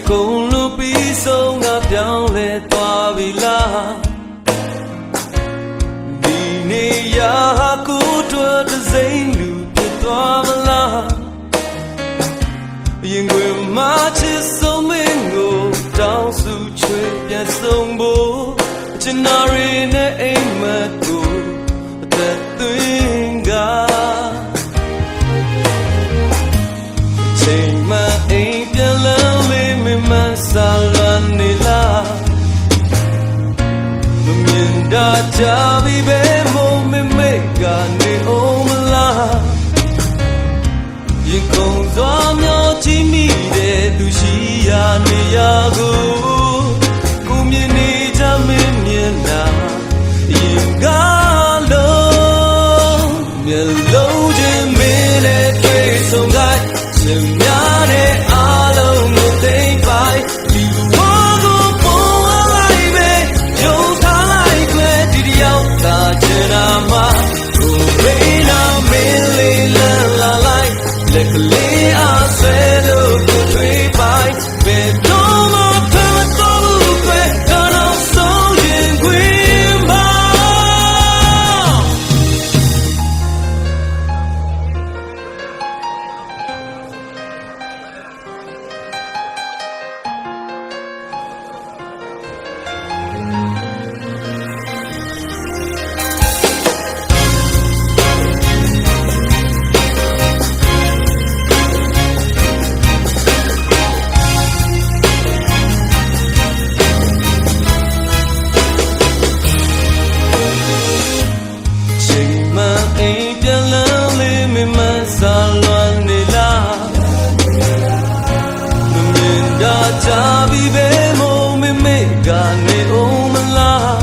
ကုန်လို့ပြီးဆုံးတာပြောင်းလဲသွားပြီလားဒီနေရာကိုတွေ့တဲ့စိမ့်လူဖြစ်သွားမလားရင်ခွင်မှာချစ်ဆုံးမင်းကိုတောင်းစုချွေပြန်ဆုံးဖို့အချင်နာရီနဲ့အိမ်မက်ကိုအသက်သွင်းကချိန်မှအိမ်ပြန်လန်းလေးမမဆာလန်နေလားမမြင်တာကြပြီပဲမို့မေကနေအောင်မလားရင်ကုန်စွာမျောကြည့်မိတဲ့သူရှိရာနေရာကိုကိုမြင်နေကြမင်းမြင်တာရင်ကားလုံးမျက်လုံးချင်းမင်းနဲ့တွေ့ဆုံတိုင်းရှင်များတဲ့အားလုံးကိုသိပိုက်ဒီဝါကိုပေါ်လိုက်ပဲယုံထားလိုက်ခွဲဒီတယောက်သာချင်တာမှာကိုဘေးနာမင်းလေးလန်းလာလိုက်လက်ကလေးအားဆွဲလို့ကိုထွေးပိုက်ဘယ်တော့မှဖမတော်ဘူးခွဲကတော့ဆုံးရင်ခွေးမအိမ်ပြန်လန်းလေးမမဆာလွန်နေလားမမြင်တာကြပြီပဲမို့မေကနေအောင်မလား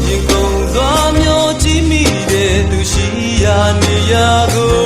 ရင်ကုန်စွာမျောကြည့်မိတဲ့သူရှိရာနေရာကို